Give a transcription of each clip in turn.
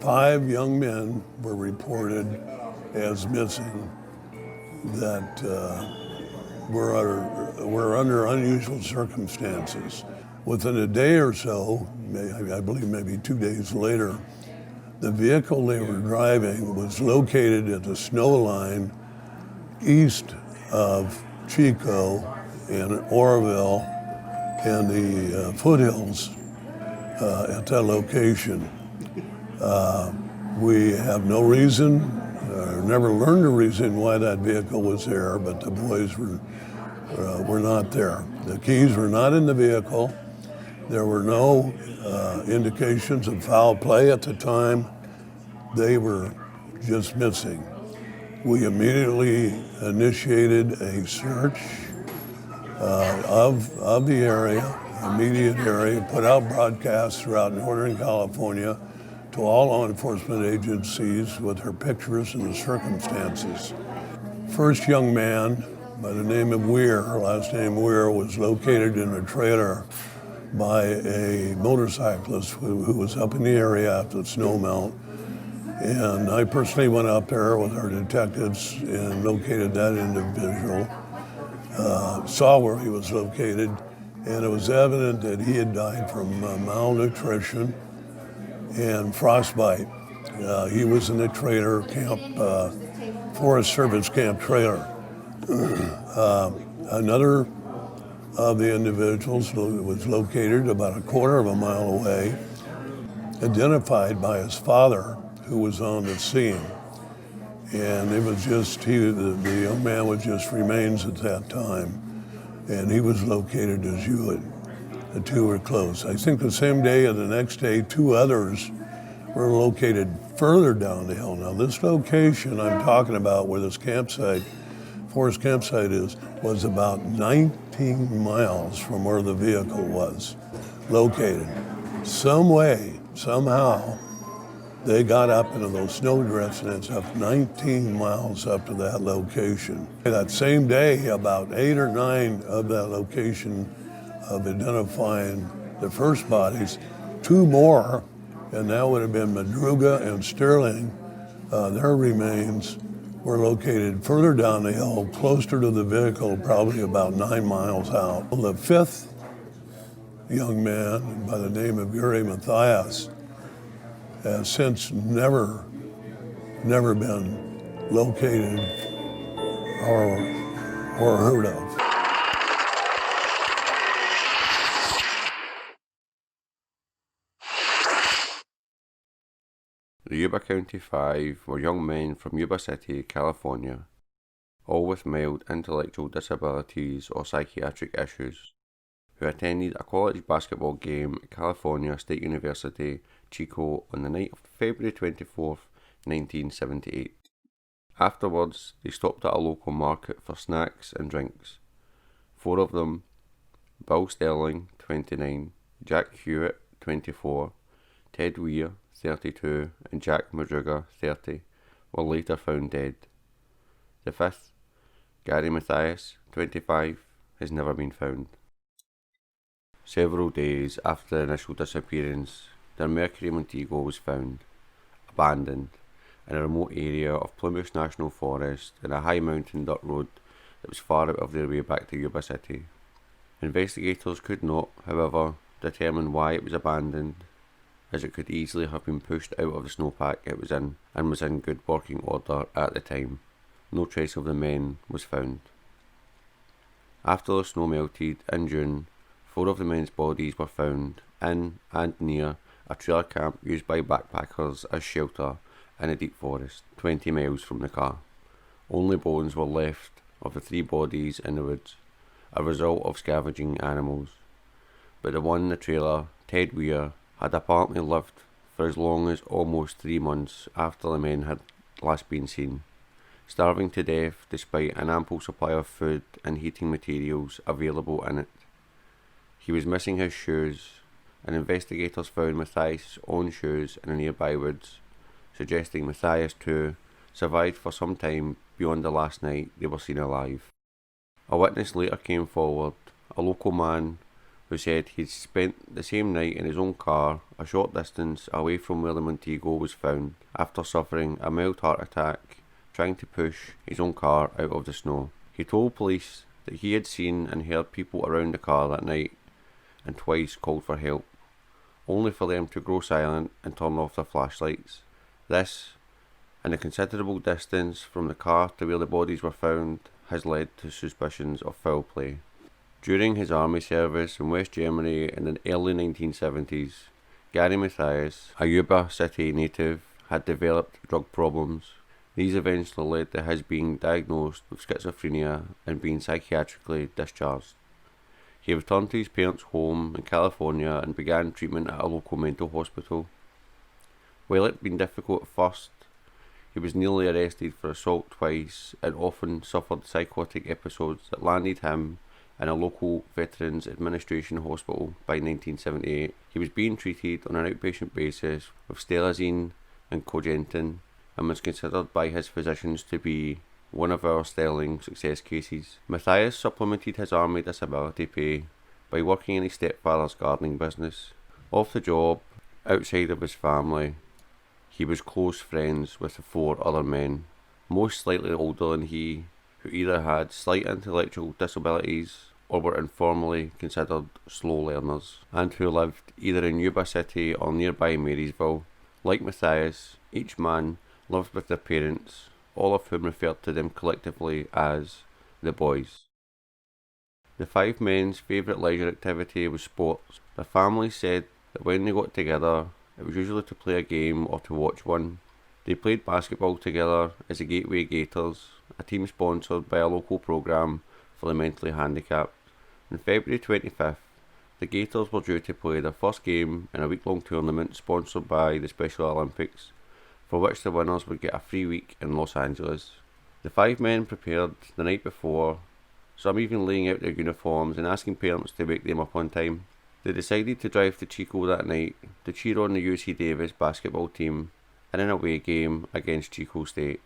5 young men were reported as missing that were under unusual circumstances. Within a day or so, I believe maybe 2 days later, the vehicle they were driving was located at the snow line east of Chico in Oroville and the foothills at that location. We have no reason, never learned a reason why that vehicle was there, but the boys were not there. The keys were not in the vehicle. There were no indications of foul play at the time. They were just missing. We immediately initiated a search of the area, immediate area, put out broadcasts throughout Northern California to all law enforcement agencies with their pictures and the circumstances. First young man by the name of Weir, last name Weir, was located in a trailer by a motorcyclist who was up in the area after the snow melt. And I personally went up there with our detectives and located that individual, saw where he was located, and it was evident that he had died from malnutrition and frostbite. He was in the trailer camp, Forest Service camp trailer. Another of the individuals was located about a quarter of a mile away, identified by his father, who was on the scene. And it was just, the young man was just remains at that time, and he was located as Yuba. The two were close. I think the same day or the next day, 2 others were located further down the hill. Now this location I'm talking about where this campsite, forest campsite is, was about 19 miles from where the vehicle was located. Some way, somehow, they got up into those snowdrifts and it's up 19 miles up to that location. That same day, about 8 or 9 of that location of identifying the first bodies, 2 more, and that would have been Madruga and Sterling, their remains were located further down the hill, closer to the vehicle, probably about 9 miles out. The 5th young man, by the name of Yuri Matthias, has since never been located or heard of. The Yuba County 5 were young men from Yuba City, California, all with mild intellectual disabilities or psychiatric issues, who attended a college basketball game at California State University, Chico, on the night of February 24th, 1978. Afterwards, they stopped at a local market for snacks and drinks. 4 of them, Bill Sterling, 29, Jack Hewitt, 24, Ted Weir, 32, and Jack Madruga, 30, were later found dead. The 5th, Gary Matthias, 25, has never been found. Several days after the initial disappearance, their Mercury Montego was found, abandoned, in a remote area of Plymouth National Forest in a high mountain dirt road that was far out of their way back to Yuba City. Investigators could not, however, determine why it was abandoned, as it could easily have been pushed out of the snowpack it was in and was in good working order at the time. No trace of the men was found. After the snow melted in June, 4 of the men's bodies were found in and near a trailer camp used by backpackers as shelter in a deep forest, 20 miles from the car. Only bones were left of the 3 bodies in the woods, a result of scavenging animals. But the one in the trailer, Ted Weir, had apparently lived for as long as almost 3 months after the men had last been seen, starving to death despite an ample supply of food and heating materials available in it. He was missing his shoes, and investigators found Matthias' own shoes in the nearby woods, suggesting Matthias too survived for some time beyond the last night they were seen alive. A witness later came forward, a local man who said he'd spent the same night in his own car a short distance away from where the Montego was found after suffering a mild heart attack trying to push his own car out of the snow. He told police that he had seen and heard people around the car that night and twice called for help, only for them to grow silent and turn off their flashlights. This, and a considerable distance from the car to where the bodies were found, has led to suspicions of foul play. During his army service in West Germany in the early 1970s, Gary Mathias, a Yuba city native, had developed drug problems. These eventually led to his being diagnosed with schizophrenia and being psychiatrically discharged. He returned to his parents' home in California and began treatment at a local mental hospital. While it had been difficult at first, he was nearly arrested for assault twice and often suffered psychotic episodes that landed him in a local Veterans Administration hospital by 1978. He was being treated on an outpatient basis with stelazine and cogentin and was considered by his physicians to be one of our sterling success cases. Mathias supplemented his army disability pay by working in his stepfather's gardening business. Off the job, outside of his family, he was close friends with the 4 other men, most slightly older than he, who either had slight intellectual disabilities or were informally considered slow learners, and who lived either in Yuba City or nearby Marysville. Like Mathias, each man lived with their parents, all of whom referred to them collectively as the boys. The 5 men's favourite leisure activity was sports. Their families said that when they got together, it was usually to play a game or to watch one. They played basketball together as the Gateway Gators, a team sponsored by a local programme for the mentally handicapped. On February 25th, the Gators were due to play their first game in a week-long tournament sponsored by the Special Olympics, for which the winners would get a free week in Los Angeles. The 5 men prepared the night before, some even laying out their uniforms and asking parents to wake them up on time. They decided to drive to Chico that night to cheer on the UC Davis basketball team in an away game against Chico State.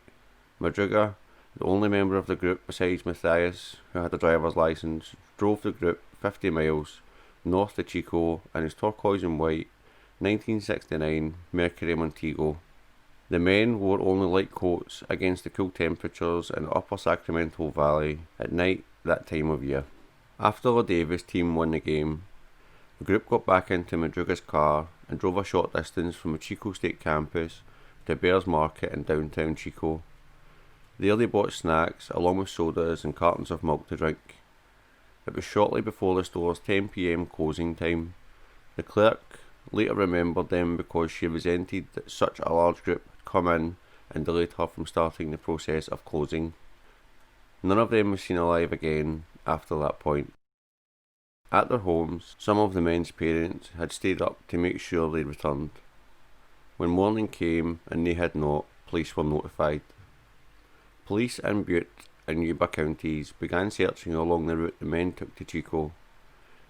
Madruga, the only member of the group besides Mathias who had a driver's license, drove the group 50 miles north to Chico in his turquoise and white 1969 Mercury Montego. The men wore only light coats against the cool temperatures in the upper Sacramento Valley at night that time of year. After the Davis team won the game, the group got back into Madruga's car and drove a short distance from the Chico State campus to Bears Market in downtown Chico. There they bought snacks along with sodas and cartons of milk to drink. It was shortly before the store's 10 p.m. closing time. The clerk later remembered them because she resented that such a large group had come in and delayed her from starting the process of closing. None of them was seen alive again after that point. At their homes, some of the men's parents had stayed up to make sure they returned. When morning came and they had not, police were notified. Police in Butte and Yuba counties began searching along the route the men took to Chico.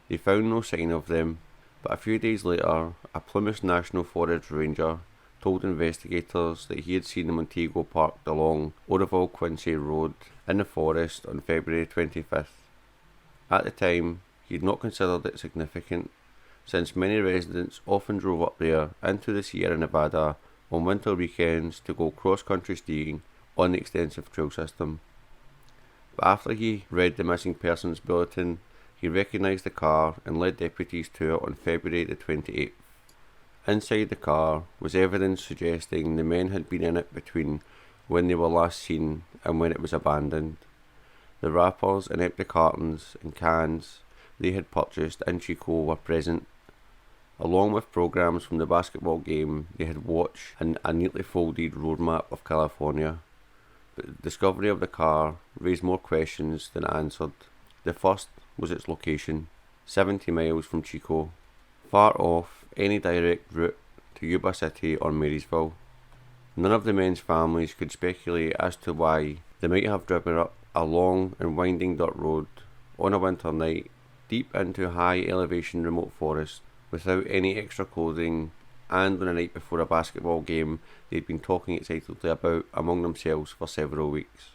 They found no sign of them, but a few days later, a Plymouth National Forest ranger told investigators that he had seen the Montego parked along Oroville Quincy Road in the forest on February 25th. At the time, he had not considered it significant, since many residents often drove up there into the Sierra Nevada on winter weekends to go cross-country skiing on the extensive trail system. But after he read the missing persons bulletin, he recognised the car and led deputies to it on February the 28th. Inside the car was evidence suggesting the men had been in it between when they were last seen and when it was abandoned. The wrappers and empty cartons and cans they had purchased in Chico were present, along with programmes from the basketball game they had watched and a neatly folded road map of California. But the discovery of the car raised more questions than it answered. The first was its location, 70 miles from Chico, far off any direct route to Yuba City or Marysville. None of the men's families could speculate as to why they might have driven up a long and winding dirt road on a winter night deep into high elevation remote forest without any extra clothing, and on a night before a basketball game they'd been talking excitedly about among themselves for several weeks.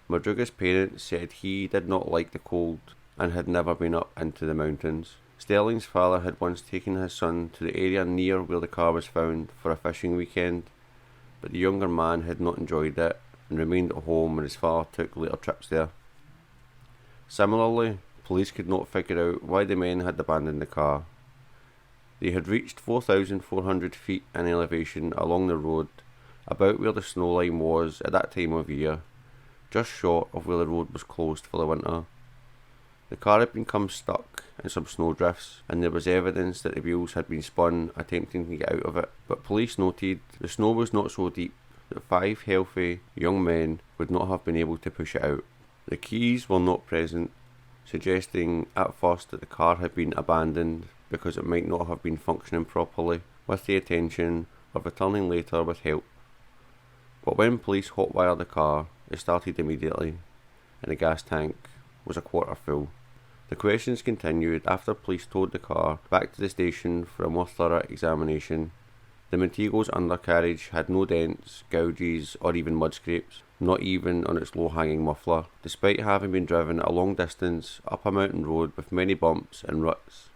Madruga's parents said he did not like the cold and had never been up into the mountains. Sterling's father had once taken his son to the area near where the car was found for a fishing weekend, but the younger man had not enjoyed it and remained at home when his father took later trips there. Similarly, police could not figure out why the men had abandoned the car. They had reached 4,400 feet in elevation along the road, about where the snow line was at that time of year, just short of where the road was closed for the winter. The car had become stuck in some snowdrifts, and there was evidence that the wheels had been spun attempting to get out of it, but police noted the snow was not so deep that 5 healthy young men would not have been able to push it out. The keys were not present, suggesting at first that the car had been abandoned because it might not have been functioning properly, with the intention of returning later with help. But when police hotwired the car, it started immediately, and the gas tank was a quarter full. The questions continued after police towed the car back to the station for a more thorough examination. The Montego's undercarriage had no dents, gouges, or even mud scrapes, not even on its low-hanging muffler, despite having been driven a long distance up a mountain road with many bumps and ruts.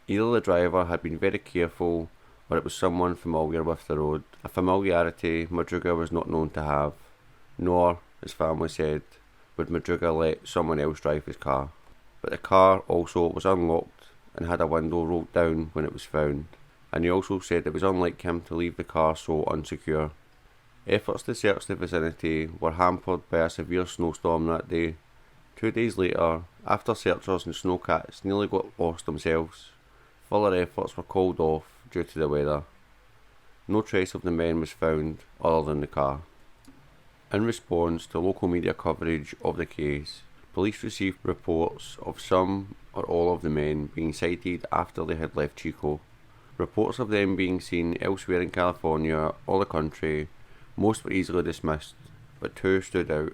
Either the driver had been very careful, or it was someone familiar with the road, a familiarity Madruga was not known to have, nor, his family said, would Madruga let someone else drive his car. But the car also was unlocked and had a window rolled down when it was found, and he also said it was unlike him to leave the car so unsecure. Efforts to search the vicinity were hampered by a severe snowstorm that day. 2 days later, after searchers and snowcats nearly got lost themselves, further efforts were called off due to the weather. No trace of the men was found other than the car. In response to local media coverage of the case, police received reports of some or all of the men being sighted after they had left Chico. Reports of them being seen elsewhere in California or the country, most were easily dismissed, but 2 stood out.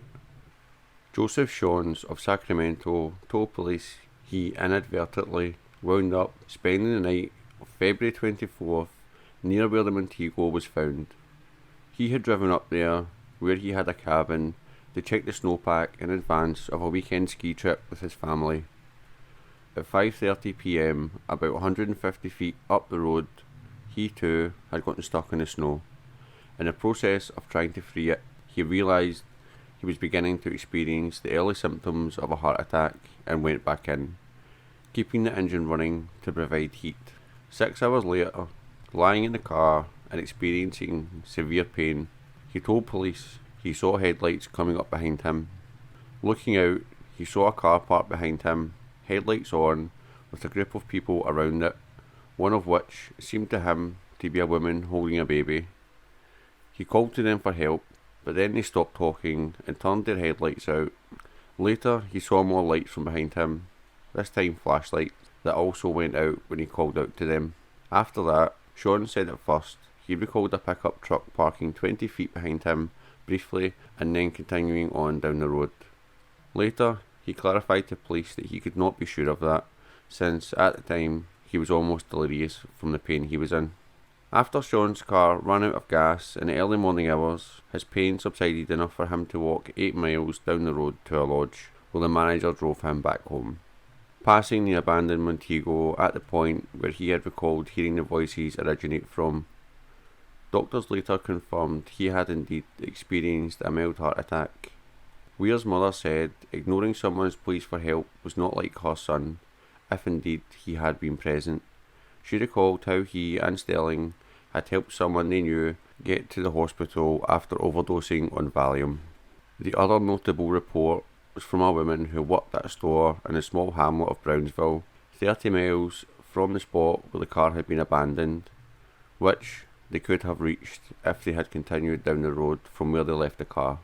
Joseph Shawns of Sacramento told police he inadvertently wound up spending the night of February 24th near where the Montego was found. He had driven up there, where he had a cabin, to check the snowpack in advance of a weekend ski trip with his family. At 5:30 p.m, about 150 feet up the road, he too had gotten stuck in the snow. In the process of trying to free it, he realised he was beginning to experience the early symptoms of a heart attack and went back in, keeping the engine running to provide heat. 6 hours later, lying in the car and experiencing severe pain, he told police he saw headlights coming up behind him. Looking out, he saw a car parked behind him, headlights on, with a group of people around it, one of which seemed to him to be a woman holding a baby. He called to them for help, but then they stopped talking and turned their headlights out. Later, he saw more lights from behind him, this time flashlights, that also went out when he called out to them. After that, Sean said at first he recalled a pickup truck parking 20 feet behind him briefly and then continuing on down the road. Later, he clarified to police that he could not be sure of that, since at the time he was almost delirious from the pain he was in. After Sean's car ran out of gas in the early morning hours, his pain subsided enough for him to walk 8 miles down the road to a lodge, while the manager drove him back home. Passing the abandoned Montego at the point where he had recalled hearing the voices originate from, doctors later confirmed he had indeed experienced a mild heart attack. Weir's mother said ignoring someone's pleas for help was not like her son, if indeed he had been present. She recalled how he and Sterling had helped someone they knew get to the hospital after overdosing on Valium. The other notable report was from a woman who worked at a store in the small hamlet of Brownsville, 30 miles from the spot where the car had been abandoned, which they could have reached if they had continued down the road from where they left the car.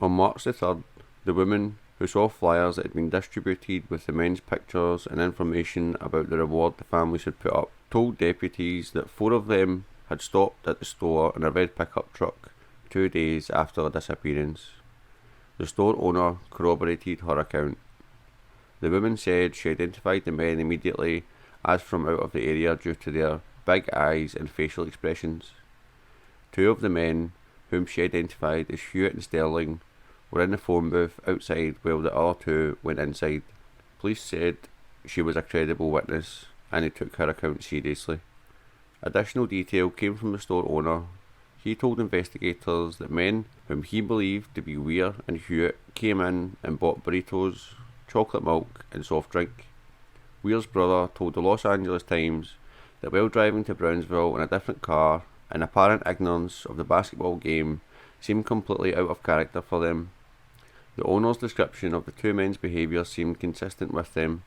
On March the 3rd, the woman, who saw flyers that had been distributed with the men's pictures and information about the reward the families had put up, told deputies that 4 of them had stopped at the store in a red pickup truck 2 days after the disappearance. The store owner corroborated her account. The woman said she identified the men immediately as from out of the area due to their big eyes and facial expressions. 2 of the men, whom she identified as Hewitt and Sterling, were in the phone booth outside while the other 2 went inside. Police said she was a credible witness and he took her account seriously. Additional detail came from the store owner. He told investigators that men whom he believed to be Weir and Hewitt came in and bought burritos, chocolate milk and soft drink. Weir's brother told the Los Angeles Times that while driving to Brownsville in a different car, in apparent ignorance of the basketball game seemed completely out of character for them. The owner's description of the two men's behaviour seemed consistent with them,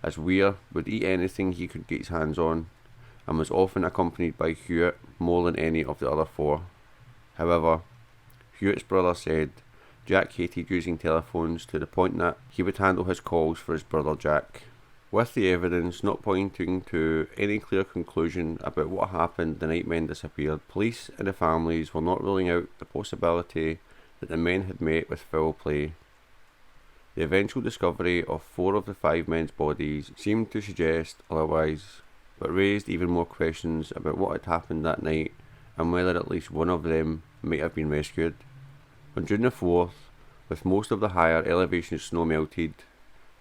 as Weir would eat anything he could get his hands on, and was often accompanied by Hewitt more than any of the other four. However, Hewitt's brother said Jack hated using telephones to the point that he would handle his calls for his brother Jack. With the evidence not pointing to any clear conclusion about what happened the night men disappeared, police and the families were not ruling out the possibility that the men had met with foul play. The eventual discovery of 4 of the 5 men's bodies seemed to suggest otherwise, but raised even more questions about what had happened that night and whether at least one of them might have been rescued. On June the 4th, with most of the higher elevation snow melted,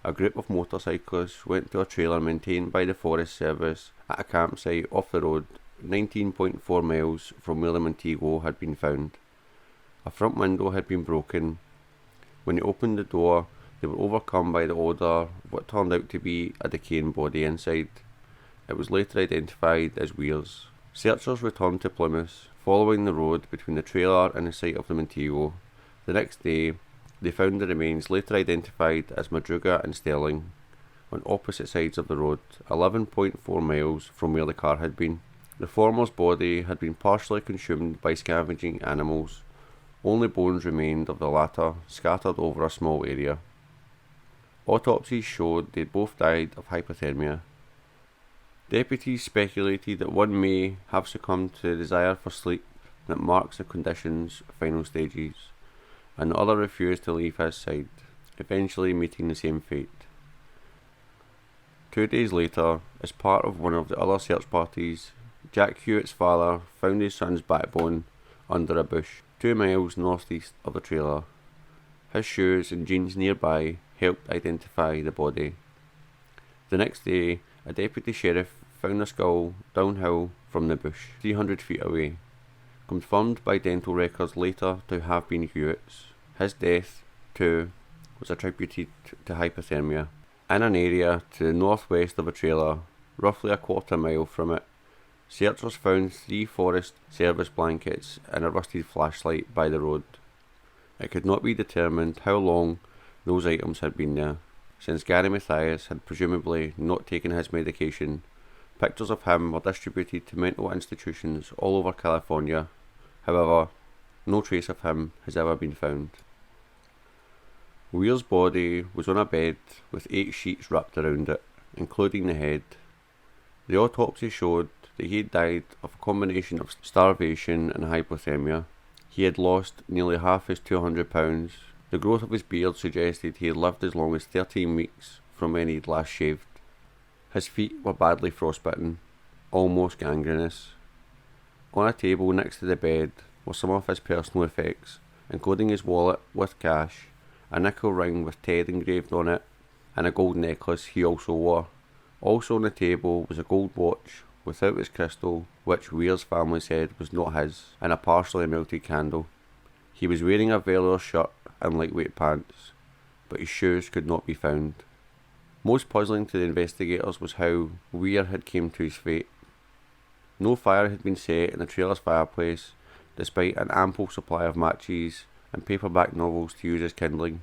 a group of motorcyclists went to a trailer maintained by the Forest Service at a campsite off the road 19.4 miles from where the Montego had been found. A front window had been broken. When they opened the door, they were overcome by the odour of what turned out to be a decaying body inside. It was later identified as Weir's. Searchers returned to Plymouth, following the road between the trailer and the site of the Montego. The next day, they found the remains later identified as Madruga and Sterling on opposite sides of the road, 11.4 miles from where the car had been. The former's body had been partially consumed by scavenging animals. Only bones remained of the latter, scattered over a small area. Autopsies showed they had both died of hypothermia. Deputies speculated that one may have succumbed to the desire for sleep that marks the condition's final stages, and the other refused to leave his side, eventually meeting the same fate. 2 days later, as part of one of the other search parties, Jack Hewitt's father found his son's backbone under a bush 2 miles northeast of the trailer. His shoes and jeans nearby helped identify the body. The next day, a deputy sheriff found the skull downhill from the bush, 300 feet away, confirmed by dental records later to have been Hewitt's. His death, too, was attributed to hypothermia. In an area to the northwest of a trailer, roughly a quarter mile from it, searchers found 3 Forest Service blankets and a rusted flashlight by the road. It could not be determined how long those items had been there. Since Gary Mathias had presumably not taken his medication, pictures of him were distributed to mental institutions all over California. However, no trace of him has ever been found. Weir's body was on a bed with 8 sheets wrapped around it, including the head. The autopsy showed that he had died of a combination of starvation and hypothermia. He had lost nearly half his 200 pounds. The growth of his beard suggested he had lived as long as 13 weeks from when he had last shaved. His feet were badly frostbitten, almost gangrenous. On a table next to the bed were some of his personal effects, including his wallet with cash, a nickel ring with Ted engraved on it, and a gold necklace he also wore. Also on the table was a gold watch without its crystal, which Weir's family said was not his, and a partially melted candle. He was wearing a velour shirt and lightweight pants, but his shoes could not be found. Most puzzling to the investigators was how Weir had came to his fate. No fire had been set in the trailer's fireplace, despite an ample supply of matches and paperback novels to use as kindling.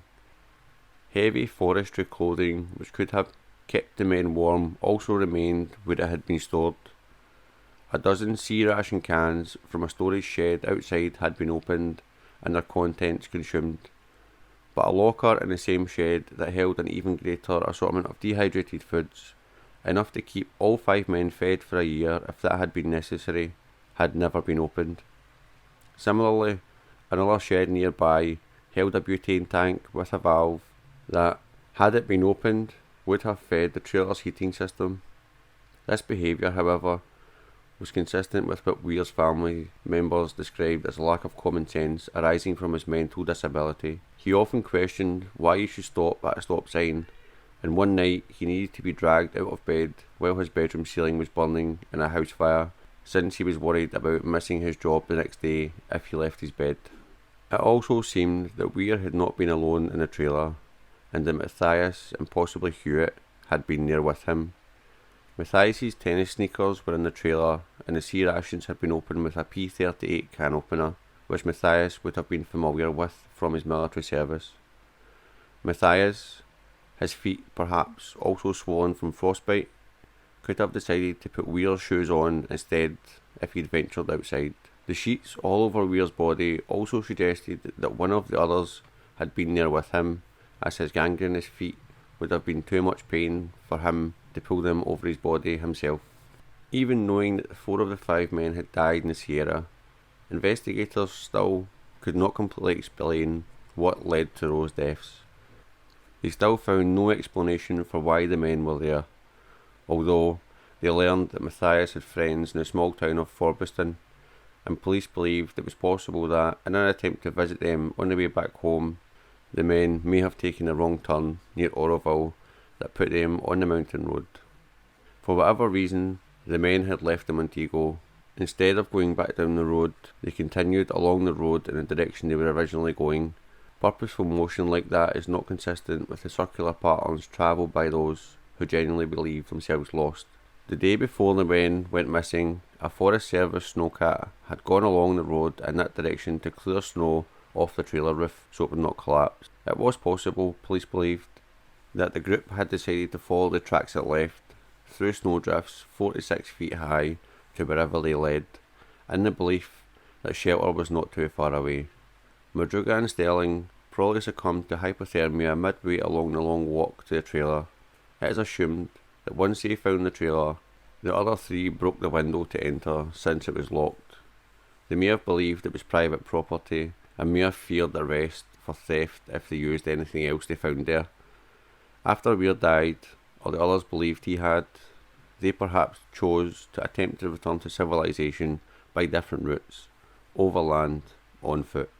Heavy forestry clothing, which could have kept the men warm, also remained where it had been stored. A dozen sea ration cans from a storage shed outside had been opened and their contents consumed, but a locker in the same shed that held an even greater assortment of dehydrated foods, enough to keep all 5 men fed for a year if that had been necessary, had never been opened. Similarly, another shed nearby held a butane tank with a valve that, had it been opened, would have fed the trailer's heating system. This behaviour, however, was consistent with what Weir's family members described as a lack of common sense arising from his mental disability. He often questioned why he should stop at a stop sign, and one night he needed to be dragged out of bed while his bedroom ceiling was burning in a house fire, since he was worried about missing his job the next day if he left his bed. It also seemed that Weir had not been alone in the trailer, and that Matthias and possibly Hewitt had been there with him. Matthias's tennis sneakers were in the trailer, and the C rations had been opened with a P38 can opener, which Matthias would have been familiar with from his military service. Matthias, his feet perhaps also swollen from frostbite, could have decided to put Weir's shoes on instead if he'd ventured outside. The sheets all over Weir's body also suggested that one of the others had been there with him, as his gangrenous feet would have been too much pain for him to pull them over his body himself. Even knowing that 4 of the 5 men had died in the Sierra, investigators still could not completely explain what led to those deaths. They still found no explanation for why the men were there, although they learned that Matthias had friends in the small town of Forbeston, and police believed it was possible that, in an attempt to visit them on the way back home, the men may have taken a wrong turn near Oroville that put them on the mountain road. For whatever reason, the men had left the Montego. Instead of going back down the road, they continued along the road in the direction they were originally going. Purposeful motion like that is not consistent with the circular patterns travelled by those who genuinely believe themselves lost. The day before the men went missing, a Forest Service snowcat had gone along the road in that direction to clear snow off the trailer roof so it would not collapse. It was possible, police believed, that the group had decided to follow the tracks it left, through snowdrifts 46 feet high to wherever they led, in the belief that shelter was not too far away. Madruga and Sterling probably succumbed to hypothermia midway along the long walk to the trailer. It is assumed that once they found the trailer, the other 3 broke the window to enter since it was locked. They may have believed it was private property and may have feared arrest for theft if they used anything else they found there. After Weir died, or the others believed he had, they perhaps chose to attempt to return to civilization by different routes, overland, on foot.